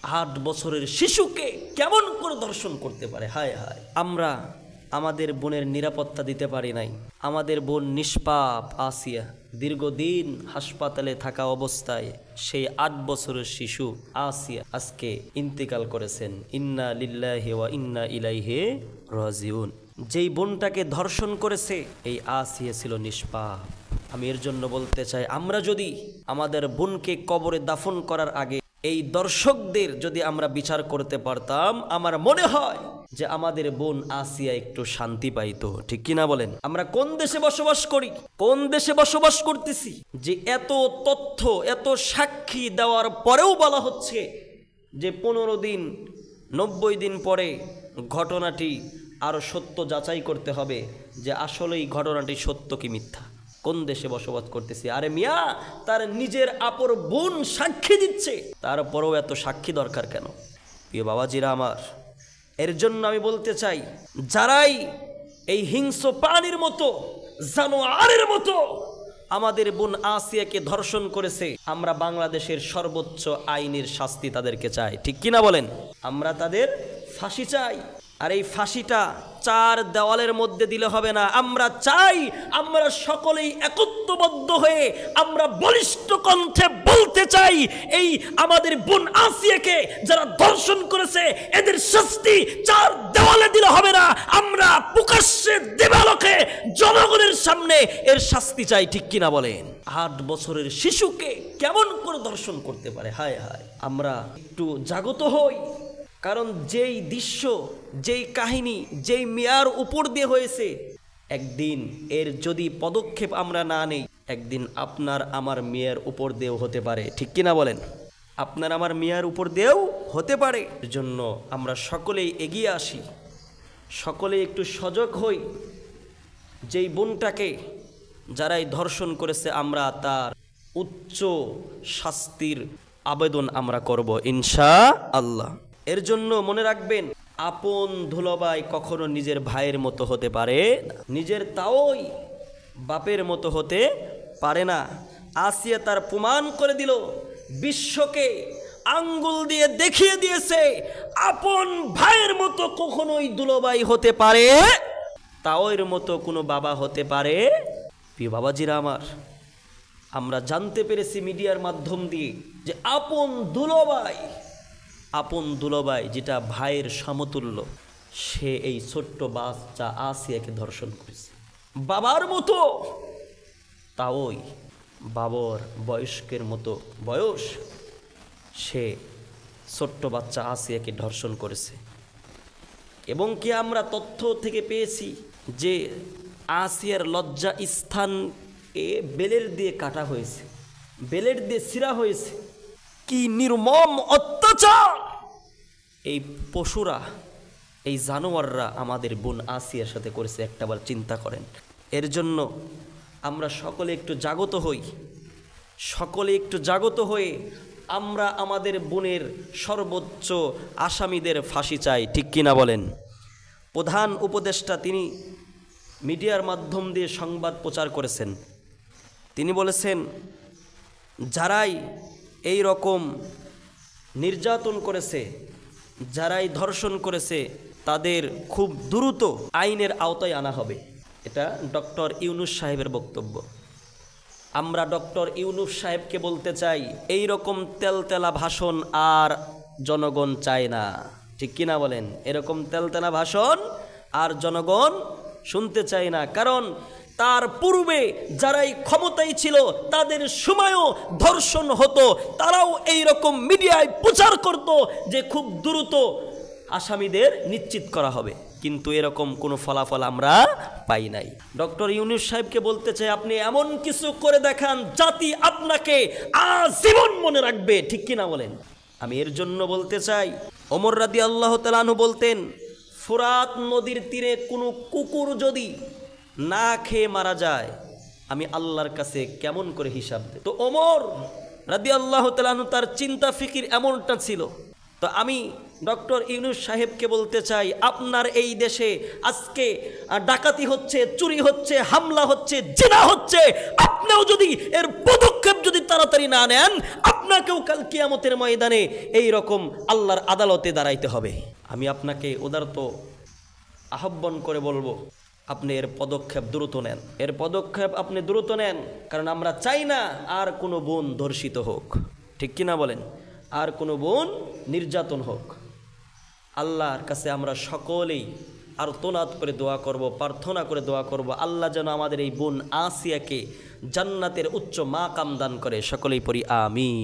8 বছরের শিশুকে কেমন করে ধর্ষণ করতে পারে? হায় হায়। আমরা আমাদের বোনের নিরাপত্তা দিতে পারি নাই। আমাদের বোন নিষ্পাপ আসিয়া দীর্ঘদিন হাসপাতালে থাকা অবস্থায় সেই 8 বছরের শিশু আসিয়া আজকে ইন্তেকাল করেছেন। ইন্না লিল্লাহি ওয়া ইন্না ইলাইহি রাজিউন। যেই বোনটাকে ধর্ষণ করেছে এই আসিয়া ছিল নিষ্পাপ। আমি এর জন্য বলতে চাই, আমরা যদি আমাদের বোনকে কবরে দাফন করার আগে এই দর্শকদের যদি আমরা বিচার করতে পারতাম, আমার মনে হয় যে আমাদের বোন আসিয়া একটু শান্তি পাইতো। ঠিক কিনা বলেন? আমরা কোন দেশে বসবাস করি, কোন দেশে বসবাস করতেছি যে এত তথ্য, এত সাক্ষী দেওয়ার পরেও বলা হচ্ছে যে 15 দিন 90 দিন পরে ঘটনাটি আরো সত্য যাচাই করতে হবে যে আসলেই ঘটনাটি সত্য কি মিথ্যা। কোন দেশে বসবাস করতেছি? আরে মিয়া, তার নিজের আপর বোন সাক্ষী দিচ্ছে, তারপরেও এত সাক্ষী দরকার কেন? প্রিয় বাবাজিরা আমার, এর জন্য আমি বলতে চাই, যারাই এই হিংস্র প্রাণীর মতো, জানোয়ারের মতো আমাদের বোন আসিয়াকে ধর্ষণ করেছে, আমরা বাংলাদেশের সর্বোচ্চ আইনের শাস্তি তাদেরকে চাই। ঠিক কিনা বলেন? আমরা তাদের ফাঁসি চাই। আর এই ফাঁসিটা 4 দেওয়ালের মধ্যে দিলে হবে না। আমরা চাই আমরা সকলেই একত্রবদ্ধ হয়ে আমরা বলিষ্ঠ কণ্ঠে বলতে চাই, এই আমাদের বোন আসিয়াকে যারা ধর্ষণ করেছে এদের শাস্তি 4 দেওয়ালে দিলে হবে না। আমরা প্রকাশ্যে দেবালোকে জনগণের সামনে এর শাস্তি চাই। ঠিক কিনা বলেন? 8 বছরের শিশুকে কেমন করে ধর্ষণ করতে পারে? হায় হায়। আমরা একটু জাগ্রত হই, কারণ যেই দৃশ্য, যেই কাহিনী, যেই মেয়ার উপর দিয়ে হয়েছে, একদিন এর যদি পদক্ষেপ আমরা না নেই, একদিন আপনার আমার মেয়ের উপর দিয়েও হতে পারে। ঠিক কিনা বলেন? আপনার আমার মেয়ের উপর দিয়েও হতে পারে। এর জন্য আমরা সকলেই এগিয়ে আসি, সকলেই একটু সজাগ হই। যেই বোনটাকে যারাই ধর্ষণ করেছে, আমরা তার উচ্চ শাস্তির আবেদন আমরা করব ইনশাআল্লাহ। এর জন্য মনে রাখবেন, আপন ধুলাভাই কখনো নিজের ভাইয়ের মতো হতে পারে না, নিজের তাওই বাপের মতো হতে পারে না। আসিয়া তার প্রমাণ করে দিল, বিশ্বকে আঙ্গুল দিয়ে দেখিয়ে দিয়েছে আপন ভাইয়ের মতো কখনোই দুলাভাই হতে পারে, তাওয়ের মতো কোনো বাবা হতে পারে। প্রিয় বাবাজিরা আমার, আমরা জানতে পেরেছি মিডিয়ার মাধ্যম দিয়ে যে আপন দুলাভাই যেটা ভাইয়ের সমতুল্য, সে এই ছোট্ট বাচ্চা আসিয়াকে ধর্ষণ করেছে বাবার মতো, তাওই বাবার বয়স্কের মতো বয়স, সে ছোট্ট বাচ্চা আসিয়াকে ধর্ষণ করেছে। এবং কি আমরা তথ্য থেকে পেয়েছি যে আসিয়ার লজ্জা স্থান বেলের দিয়ে কাটা হয়েছে, বেলের দিয়ে ছিঁড়া হয়েছে। কি নির্মম অত্যাচার! এই পশুরা, এই জানোয়াররা আমাদের বোন আসিয়ার সাথে করেছে, একটাবার চিন্তা করেন। এর জন্য আমরা সকলে একটু জাগ্রত হই, সকলে একটু জাগ্রত হয়ে আমরা আমাদের বোনের সর্বোচ্চ আসামিদের ফাঁসি চাই। ঠিক কিনা বলেন? প্রধান উপদেষ্টা তিনি মিডিয়ার মাধ্যম দিয়ে সংবাদ প্রচার করেছেন। তিনি বলেছেন, যারাই এই রকম নির্যাতন করেছে, যারাই ধর্ষণ করেছে, তাদের খুব দ্রুত আইনের আওতায় আনা হবে। এটা ডক্টর ইউনূস সাহেবের বক্তব্য। আমরা ডক্টর ইউনূস সাহেবকে বলতে চাই, এই রকম তেলতেলা ভাষণ আর জনগণ চায় না। ঠিক কিনা বলেন? এরকম তেলতেলা ভাষণ আর জনগণ শুনতে চায় না। কারণ তার পূর্বে যারাই ক্ষমতায় ছিল তাদের সময়ও ধর্ষণ হতো, তারাও এই রকম মিডিয়ায় প্রচার করত যে খুব দ্রুত আসামিদের নিশ্চিত করা হবে, কিন্তু এরকম কোনো ফলাফল আমরা পাই নাই। ডক্টর ইউনূস সাহেবকে বলতে চাই, আপনি এমন কিছু করে দেখান জাতি আপনাকে আজীবন মনে রাখবে। ঠিক কিনা বলেন? আমি এর জন্য বলতে চাই, ওমর রাদিয়াল্লাহু তাআলা আনহু বলতেন, ফোরাত নদীর তীরে কোনো কুকুর যদি না খেয়ে মারা যায়, আমি আল্লাহর কাছে কেমন করে হিসাব দেব? তো ওমর রাদিয়াল্লাহু তাআলা আনহু তার চিন্তা ফিকির এমনটা ছিল তো আমি ডক্টর ইউনূস সাহেবকে বলতে চাই, আপনার এই দেশে আজকে ডাকাতি হচ্ছে, চুরি হচ্ছে, হামলা হচ্ছে, জিনা হচ্ছে, আপনিও যদি এর পদক্ষেপ যদি তাড়াতাড়ি না নেন, আপনাকেও কাল কিয়ামতের ময়দানে এই রকম আল্লাহর আদালতে দাঁড়াইতে হবে। আমি আপনাকে উদারত আহ্বান করে বলবো, আপনি এর পদক্ষেপ দ্রুত নেন, এর পদক্ষেপ আপনি দ্রুত নেন। কারণ আমরা চাই না আর কোনো বোন ধর্ষিত হোক, ঠিক কিনা বলেন, আর কোনো বোন নির্যাতন হোক। আল্লাহর কাছে আমরা সকলেই আর্তনাদ করে দোয়া করব, প্রার্থনা করে দোয়া করব, আল্লাহ যেন আমাদের এই বোন আসিয়াকে জান্নাতের উচ্চ মাকাম দান করে। সকলেই পড়ি আমিন।